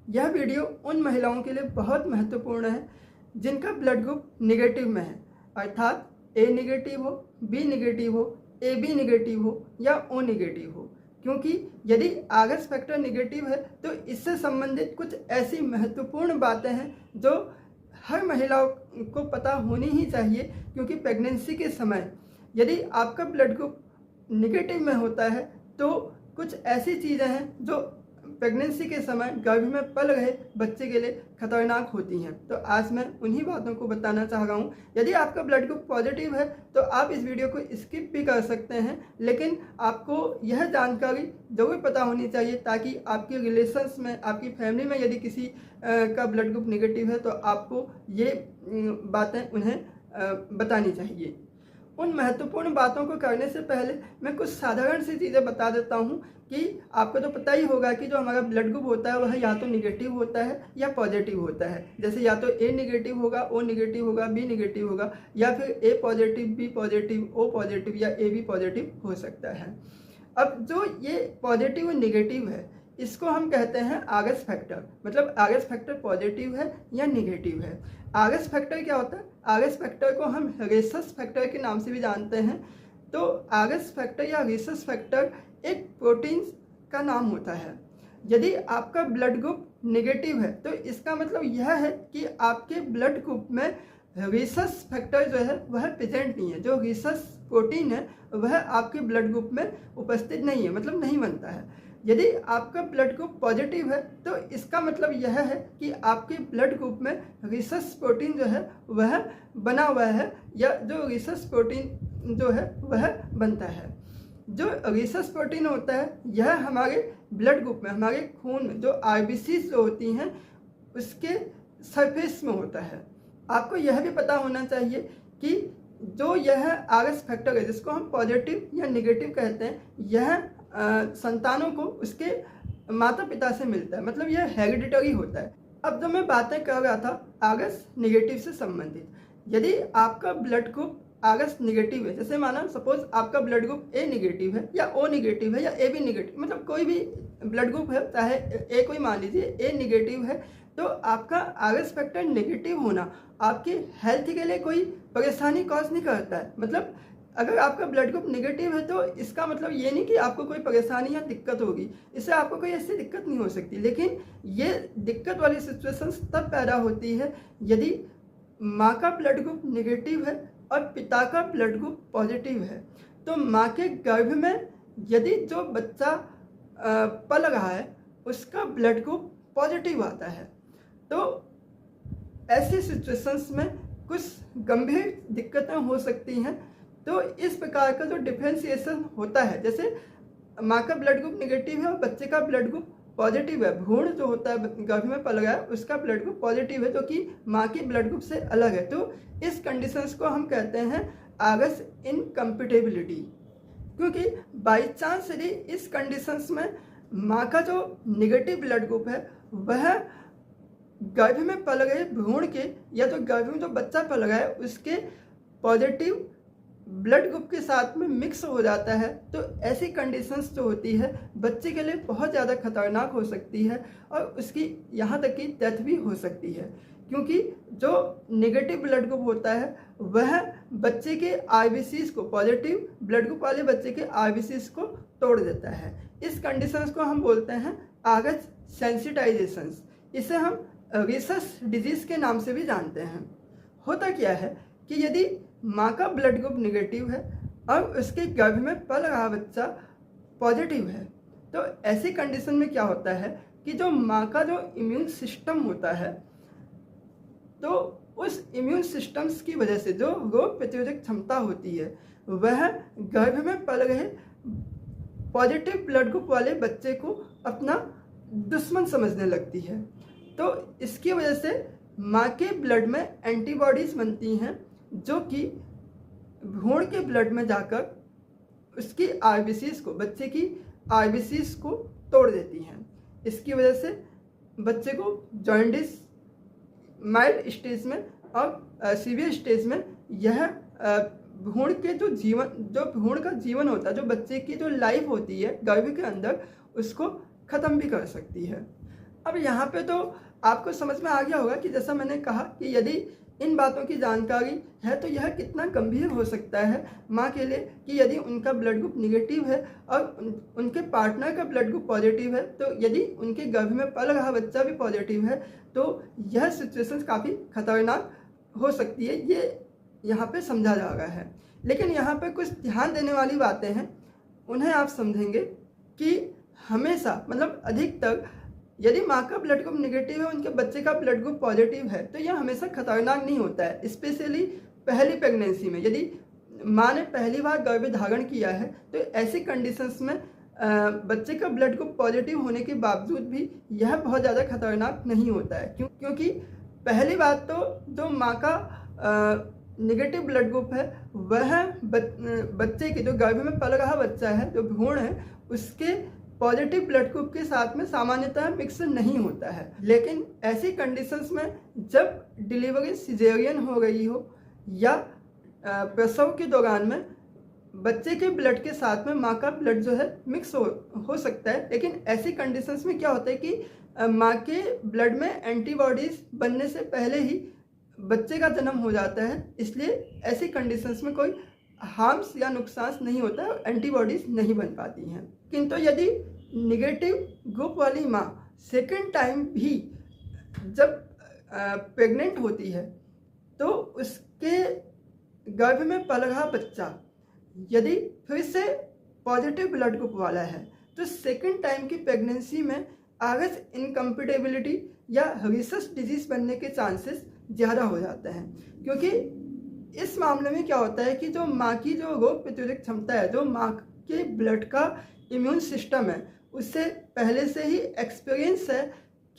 यह वीडियो उन महिलाओं के लिए बहुत महत्वपूर्ण है जिनका ब्लड ग्रुप निगेटिव में है, अर्थात ए निगेटिव हो, बी निगेटिव हो, ए बी निगेटिव हो या ओ निगेटिव हो। क्योंकि यदि आरएस फैक्टर निगेटिव है तो इससे संबंधित कुछ ऐसी महत्वपूर्ण बातें हैं जो हर महिलाओं को पता होनी ही चाहिए। क्योंकि प्रेगनेंसी के समय यदि आपका ब्लड ग्रुप निगेटिव में होता है तो कुछ ऐसी चीज़ें हैं जो प्रेगनेंसी के समय गर्भ में पल रहे बच्चे के लिए खतरनाक होती हैं। तो आज मैं उन्हीं बातों को बताना चाह रहा हूँ। यदि आपका ब्लड ग्रुप पॉजिटिव है तो आप इस वीडियो को स्किप भी कर सकते हैं, लेकिन आपको यह जानकारी जरूर पता होनी चाहिए ताकि आपके रिलेशंस में, आपकी फैमिली में यदि किसी का ब्लड ग्रुप निगेटिव है तो आपको ये बातें उन्हें बतानी चाहिए। उन महत्वपूर्ण बातों को करने से पहले मैं कुछ साधारण सी चीज़ें बता देता हूँ कि आपको तो पता ही होगा कि जो हमारा ब्लड ग्रुप होता है वह या तो निगेटिव होता है या पॉजिटिव होता है। जैसे या तो ए निगेटिव होगा, ओ निगेटिव होगा, बी निगेटिव होगा, या फिर A positive, B positive, O positive या ए बी पॉजिटिव हो सकता है। अब जो ये पॉजिटिव और निगेटिव है इसको हम कहते हैं आरएस फैक्टर। मतलब आरएस फैक्टर पॉजिटिव है या निगेटिव है। आरएस फैक्टर क्या होता है? आरएस फैक्टर को हम रेसस फैक्टर के नाम से भी जानते हैं। तो आरएस फैक्टर या रेसस फैक्टर एक प्रोटीन का नाम होता है। यदि आपका ब्लड ग्रुप निगेटिव है तो इसका मतलब यह है कि आपके ब्लड ग्रुप में रेसस फैक्टर जो है वह प्रेजेंट नहीं है। जो रेसस प्रोटीन है वह आपके ब्लड ग्रुप में उपस्थित नहीं है, मतलब नहीं बनता है। यदि आपका ब्लड ग्रुप पॉजिटिव है तो इसका मतलब यह है कि आपके ब्लड ग्रुप में रेसस प्रोटीन जो है वह बना हुआ है, या जो रेसस प्रोटीन जो है वह बनता है। जो रेसस प्रोटीन होता है यह हमारे ब्लड ग्रुप में, हमारे खून में जो आरबीसीज जो होती हैं उसके सरफेस में होता है। आपको यह भी पता होना चाहिए कि जो यह आरएस फैक्टर है जिसको हम पॉजिटिव या निगेटिव कहते हैं, यह संतानों को उसके माता पिता से मिलता है, मतलब यह हेरिडिटरी होता है। अब जो मैं बातें कर रहा था आरएस निगेटिव से संबंधित, यदि आपका ब्लड ग्रुप आरएस निगेटिव है, जैसे माना सपोज आपका ब्लड ग्रुप ए निगेटिव है या ओ निगेटिव है या ए बी निगेटिव, मतलब कोई भी ब्लड ग्रुप है, चाहे ए कोई मान लीजिए ए निगेटिव है, तो आपका आरएस फैक्टर नेगेटिव होना आपकी हेल्थ के लिए कोई परेशानी कॉज नहीं करता है। मतलब अगर आपका ब्लड ग्रुप नेगेटिव है तो इसका मतलब ये नहीं कि आपको कोई परेशानी या दिक्कत होगी, इससे आपको कोई ऐसी दिक्कत नहीं हो सकती। लेकिन ये दिक्कत वाली सिचुएशंस तब पैदा होती है यदि माँ का ब्लड ग्रुप नेगेटिव है और पिता का ब्लड ग्रुप पॉजिटिव है। तो माँ के गर्भ में यदि जो बच्चा पल रहा है उसका ब्लड ग्रुप पॉजिटिव आता है तो ऐसी सिचुएशंस में कुछ गंभीर दिक्कतें हो सकती हैं। तो इस प्रकार का जो डिफरेंशिएशन होता है, जैसे माँ का ब्लड ग्रुप निगेटिव है और बच्चे का ब्लड ग्रुप पॉजिटिव है, भ्रूण जो होता है गर्भ में पल रहा है उसका ब्लड ग्रुप पॉजिटिव है जो कि माँ के ब्लड ग्रुप से अलग है, तो इस कंडीशंस को हम कहते हैं आरएस इनकम्पेटिबिलिटी। क्योंकि बाई चांस यदि इस कंडीशंस में माँ का जो निगेटिव ब्लड ग्रुप है वह गर्भ में पल रहे भ्रूण के, या जो गर्भ में जो बच्चा पल रहा है उसके पॉजिटिव ब्लड ग्रुप के साथ में मिक्स हो जाता है, तो ऐसी कंडीशंस जो होती है बच्चे के लिए बहुत ज़्यादा खतरनाक हो सकती है और उसकी यहाँ तक कि डेथ भी हो सकती है। क्योंकि जो नेगेटिव ब्लड ग्रुप होता है वह बच्चे के आरबीसीज को, पॉजिटिव ब्लड ग्रुप वाले बच्चे के आरबीसीज को तोड़ देता है। इस कंडीशंस को हम बोलते हैं आरएस सेंसिटाइजेशंस। इसे हम रेसस डिजीज के नाम से भी जानते हैं। होता क्या है कि यदि माँ का ब्लड ग्रुप निगेटिव है और उसके गर्भ में पल रहा बच्चा पॉजिटिव है, तो ऐसी कंडीशन में क्या होता है कि जो माँ का जो इम्यून सिस्टम होता है, तो उस इम्यून सिस्टम्स की वजह से जो रोग प्रतिरोधक क्षमता होती है वह गर्भ में पल रहे पॉजिटिव ब्लड ग्रुप वाले बच्चे को अपना दुश्मन समझने लगती है। तो इसकी वजह से माँ के ब्लड में एंटीबॉडीज बनती हैं जो कि भ्रूण के ब्लड में जाकर उसकी आरबीसीज को, बच्चे की आरबीसीज को तोड़ देती हैं। इसकी वजह से बच्चे को जॉन्डिस माइल्ड स्टेज में और सीवियर स्टेज में यह भ्रूण के जो भ्रूण का जीवन होता है, जो बच्चे की जो लाइफ होती है गर्भ के अंदर, उसको ख़त्म भी कर सकती है। अब यहाँ पे तो आपको समझ में आ गया होगा कि जैसा मैंने कहा कि यदि इन बातों की जानकारी है तो यह कितना गंभीर हो सकता है माँ के लिए कि यदि उनका ब्लड ग्रुप निगेटिव है और उनके पार्टनर का ब्लड ग्रुप पॉजिटिव है, तो यदि उनके गर्भ में पल रहा बच्चा भी पॉजिटिव है तो यह सिचुएशन काफ़ी खतरनाक हो सकती है। ये यहाँ पे समझा जा रहा है। लेकिन यहाँ पे कुछ ध्यान देने वाली बातें हैं, उन्हें आप समझेंगे कि हमेशा मतलब अधिकतर यदि माँ का ब्लड ग्रुप निगेटिव है, उनके बच्चे का ब्लड ग्रुप पॉजिटिव है, तो यह हमेशा खतरनाक नहीं होता है। स्पेशली पहली प्रेगनेंसी में यदि माँ ने पहली बार गर्भ धारण किया है तो ऐसी कंडीशंस में बच्चे का ब्लड ग्रुप पॉजिटिव होने के बावजूद भी यह बहुत ज़्यादा खतरनाक नहीं होता है। क्योंकि पहली बात तो जो माँ का निगेटिव ब्लड ग्रुप है वह बच्चे के जो गर्भ में पल रहा बच्चा है, जो भ्रूण है, उसके पॉजिटिव ब्लड ग्रुप के साथ में सामान्यतः मिक्स नहीं होता है। लेकिन ऐसी कंडीशंस में जब डिलीवरी सिजेरियन हो गई हो या प्रसव के दौरान में बच्चे के ब्लड के साथ में माँ का ब्लड जो है मिक्स हो सकता है। लेकिन ऐसी कंडीशंस में क्या होता है कि माँ के ब्लड में एंटीबॉडीज बनने से पहले ही बच्चे का जन्म हो जाता है, इसलिए ऐसी कंडीशंस में कोई हार्म्स या नुकसान नहीं होता है और एंटीबॉडीज नहीं बन पाती हैं। किंतु यदि निगेटिव ग्रुप वाली माँ सेकेंड टाइम भी जब प्रेग्नेंट होती है तो उसके गर्भ में पल रहा बच्चा यदि फिर से पॉजिटिव ब्लड ग्रुप वाला है तो सेकेंड टाइम की प्रेगनेंसी में आगस इनकम्पेटेबिलिटी या रिसस डिजीज बनने के चांसेस ज़्यादा हो जाते हैं। क्योंकि इस मामले में क्या होता है कि जो माँ की जो रोग प्रतिरोधक क्षमता है, जो माँ के ब्लड का इम्यून सिस्टम है, उससे पहले से ही एक्सपीरियंस है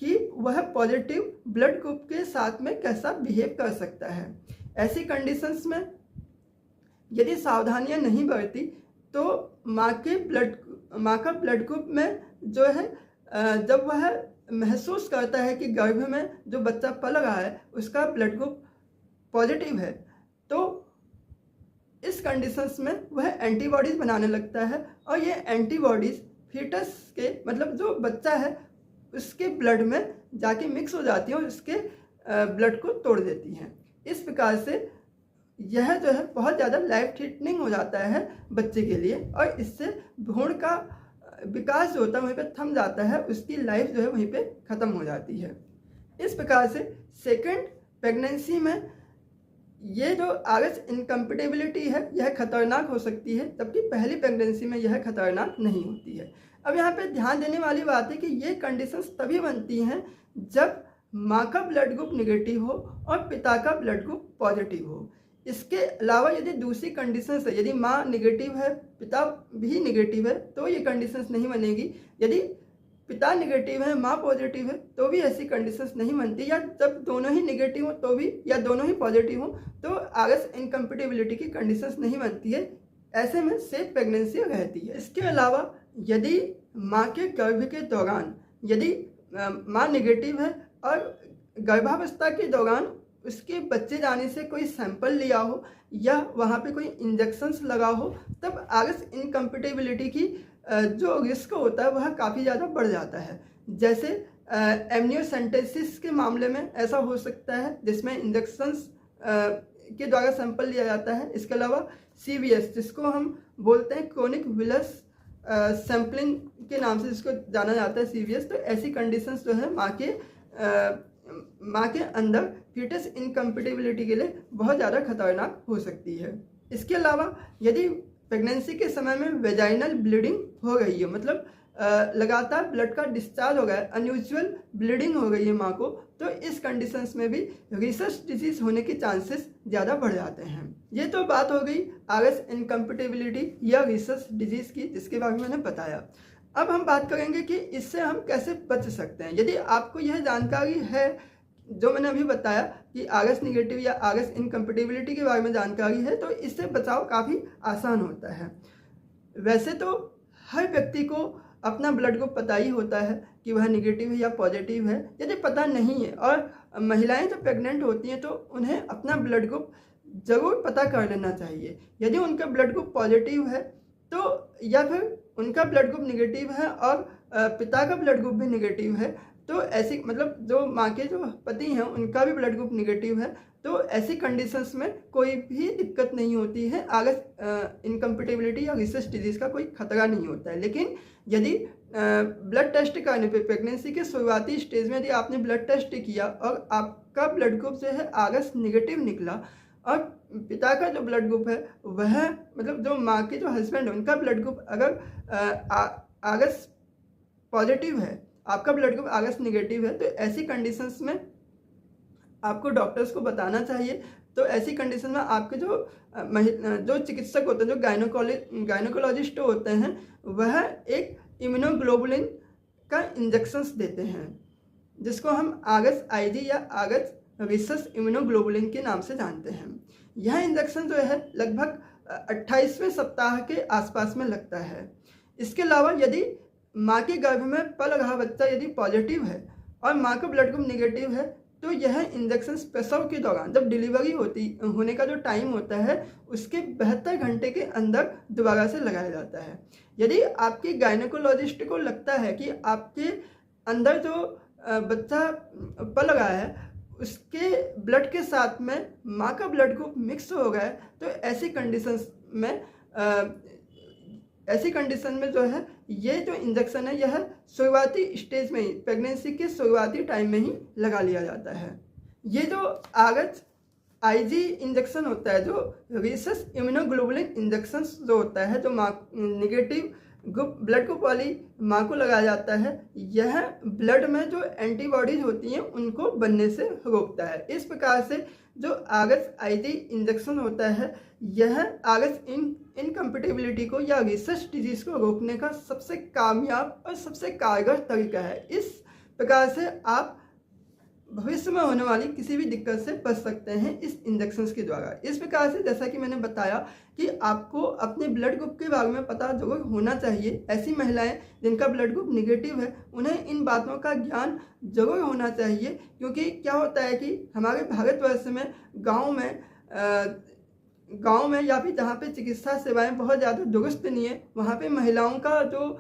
कि वह पॉजिटिव ब्लड ग्रुप के साथ में कैसा बिहेव कर सकता है। ऐसी कंडीशंस में यदि सावधानियां नहीं बरती तो माँ का ब्लड ग्रुप में जो है जब वह महसूस करता है कि गर्भ में जो बच्चा पल रहा है उसका ब्लड ग्रुप पॉजिटिव है, तो इस कंडीशंस में वह एंटीबॉडीज बनाने लगता है और ये एंटीबॉडीज फीटस के मतलब जो बच्चा है उसके ब्लड में जाके मिक्स हो जाती हैं और उसके ब्लड को तोड़ देती हैं। इस प्रकार से यह जो है बहुत ज़्यादा लाइफ थ्रेटनिंग हो जाता है बच्चे के लिए और इससे भ्रूण का विकास जो होता है वहीं पे थम जाता है, उसकी लाइफ जो है वहीं पे ख़त्म हो जाती है। इस प्रकार से सेकेंड प्रेगनेंसी में ये जो आरएच इनकम्पेटेबिलिटी है यह खतरनाक हो सकती है, जबकि पहली प्रेगनेंसी में यह खतरनाक नहीं होती है। अब यहाँ पे ध्यान देने वाली बात है कि ये कंडीशंस तभी बनती हैं जब माँ का ब्लड ग्रुप निगेटिव हो और पिता का ब्लड ग्रुप पॉजिटिव हो। इसके अलावा यदि दूसरी कंडीशंस है, यदि माँ निगेटिव है पिता भी निगेटिव है तो ये कंडीशंस नहीं बनेगी। यदि पिता निगेटिव है माँ पॉजिटिव है तो भी ऐसी कंडीशंस नहीं बनती, या जब दोनों ही निगेटिव हो तो भी या दोनों ही पॉजिटिव हो तो आरएच इनकम्पेटेबिलिटी की कंडीशंस नहीं बनती है। ऐसे में सेफ प्रेगनेंसी रहती है। इसके अलावा यदि माँ के गर्भ के दौरान यदि माँ निगेटिव है और गर्भावस्था के दौरान उसके बच्चे जाने से कोई सैंपल लिया हो या वहाँ पे कोई इंजेक्शंस लगा हो, तब आरएच इनकम्पेटेबिलिटी की जो रिस्क होता है वह काफ़ी ज़्यादा बढ़ जाता है। जैसे एमनियोसेंटेसिस के मामले में ऐसा हो सकता है जिसमें इंजेक्शंस के द्वारा सैंपल लिया जाता है। इसके अलावा CVS जिसको हम बोलते हैं क्रोनिक विलस सैम्पलिंग के नाम से जिसको जाना जाता है CVS, तो ऐसी कंडीशंस जो है माँ के अंदर फीटस इनकम्पेटेबिलिटी के लिए बहुत ज़्यादा खतरनाक हो सकती है। इसके अलावा यदि प्रेगनेंसी के समय में वेजाइनल ब्लीडिंग हो गई है, मतलब लगातार ब्लड का डिस्चार्ज हो गया है, अनयूजुअल ब्लीडिंग हो गई है माँ को, तो इस कंडीशंस में भी रिसस डिजीज होने के चांसेस ज़्यादा बढ़ जाते हैं। ये तो बात हो गई आरएच इनकम्पेटेबिलिटी या रिसस डिजीज की, जिसके बारे में मैंने बताया। अब हम बात करेंगे कि इससे हम कैसे बच सकते हैं। यदि आपको यह जानकारी है जो मैंने अभी बताया कि आरएच निगेटिव या आरएच इनकम्पेटेबिलिटी के बारे में जानकारी है, तो इससे बचाव काफ़ी आसान होता है। वैसे तो हर व्यक्ति को अपना ब्लड ग्रुप पता ही होता है कि वह निगेटिव है या पॉजिटिव है। यदि पता नहीं है और महिलाएं जब प्रेग्नेंट होती हैं तो उन्हें अपना ब्लड ग्रुप ज़रूर पता कर लेना चाहिए। यदि उनका ब्लड ग्रुप पॉजिटिव है तो या फिर उनका ब्लड ग्रुप निगेटिव है और पिता का ब्लड ग्रुप भी निगेटिव है तो ऐसी मतलब जो माँ के जो पति हैं उनका भी ब्लड ग्रुप निगेटिव है, तो ऐसी कंडीशंस में कोई भी दिक्कत नहीं होती है, आगे इनकम्पेटिबिलिटी या रिसेस डिजीज़ का कोई खतरा नहीं होता है। लेकिन यदि ब्लड टेस्ट करने पे प्रेगनेंसी के शुरुआती स्टेज में यदि आपने ब्लड टेस्ट किया और आपका ब्लड ग्रुप जो है आगस निगेटिव निकला और पिता का जो ब्लड ग्रुप है वह मतलब जो माँ के जो हस्बैंड है उनका ब्लड ग्रुप अगर आगस पॉजिटिव है, आपका ब्लड ग्रुप आगस निगेटिव है, तो ऐसी कंडीशंस में आपको डॉक्टर्स को बताना चाहिए। तो ऐसी कंडीशन में आपके जो चिकित्सक होते हैं, जो गायनोकोलॉजिस्ट होते हैं, वह एक इम्यूनोग्लोबुलिन का इंजेक्शंस देते हैं जिसको हम आगस आईजी या आगस रिसस इम्यूनोग्लोबुलिन के नाम से जानते हैं। यह इंजेक्शन जो है लगभग 28वें सप्ताह के आसपास में लगता है। इसके अलावा यदि माँ के गर्भ में पल रहा बच्चा यदि पॉजिटिव है और माँ का ब्लड ग्रुप निगेटिव है, तो यह इंजेक्शन प्रसव के दौरान जब डिलीवरी होने का जो टाइम होता है उसके 72 घंटे के अंदर दोबारा से लगाया जाता है। यदि आपके गायनोकोलॉजिस्ट को लगता है कि आपके अंदर जो बच्चा पल रहा है उसके ब्लड के साथ में माँ का ब्लड ग्रुप मिक्स हो गया है, तो ऐसी कंडीशन में जो है ये जो इंजेक्शन है यह शुरुआती स्टेज में ही, प्रेगनेंसी के शुरुआती टाइम में ही लगा लिया जाता है। ये जो आगस आईजी इंजेक्शन होता है, जो रिसस इम्यूनोग्लोबुलिन इंजेक्शन जो होता है, जो माँ निगेटिव ब्लड ग्रुप वाली माँ को लगाया जाता है, यह ब्लड में जो एंटीबॉडीज होती हैं उनको बनने से रोकता है। इस प्रकार से जो आगस आईजी इंजेक्शन होता है यह आगस इनकम्पेटिबिलिटी को या रिसेस डिजीज को रोकने का सबसे कामयाब और सबसे कारगर तरीका है। इस प्रकार से आप भविष्य में होने वाली किसी भी दिक्कत से बच सकते हैं इस इंजेक्शंस के द्वारा। इस प्रकार से जैसा कि मैंने बताया कि आपको अपने ब्लड ग्रुप के बारे में पता जरूर होना चाहिए। ऐसी महिलाएं जिनका ब्लड ग्रुप निगेटिव है उन्हें इन बातों का ज्ञान जरूर होना चाहिए, क्योंकि क्या होता है कि हमारे भारतवर्ष में गांव में या फिर जहाँ पे चिकित्सा सेवाएं बहुत ज़्यादा दुरुस्त नहीं है, वहाँ पे महिलाओं का जो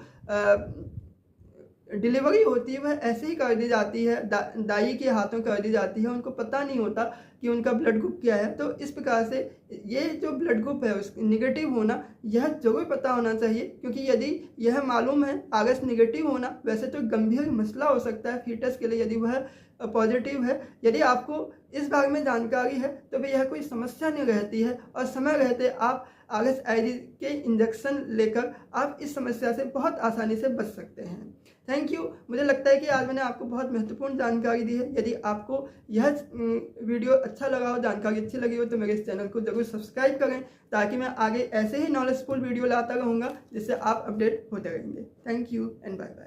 डिलीवरी होती है वह ऐसे ही कर दी जाती है, दाई के हाथों कर दी जाती है। उनको पता नहीं होता कि उनका ब्लड ग्रुप क्या है। तो इस प्रकार से ये जो ब्लड ग्रुप है उसका निगेटिव होना यह जरूर पता होना चाहिए, क्योंकि यदि यह मालूम है आगस निगेटिव होना वैसे तो गंभीर मसला हो सकता है फीटस के लिए यदि वह पॉजिटिव है। यदि आपको इस बारे में जानकारी है तो भी यह कोई समस्या नहीं रहती है और समय रहते आप आगस आईजी के इंजेक्शन लेकर आप इस समस्या से बहुत आसानी से बच सकते हैं। Thank you. मुझे लगता है कि आज मैंने आपको बहुत महत्वपूर्ण जानकारी दी है। यदि आपको यह वीडियो अच्छा लगा हो, जानकारी अच्छी लगी हो, तो मेरे इस चैनल को जरूर सब्सक्राइब करें, ताकि मैं आगे ऐसे ही नॉलेजफुल वीडियो लाता रहूँगा जिससे आप अपडेट होते रहेंगे। Thank you and bye bye.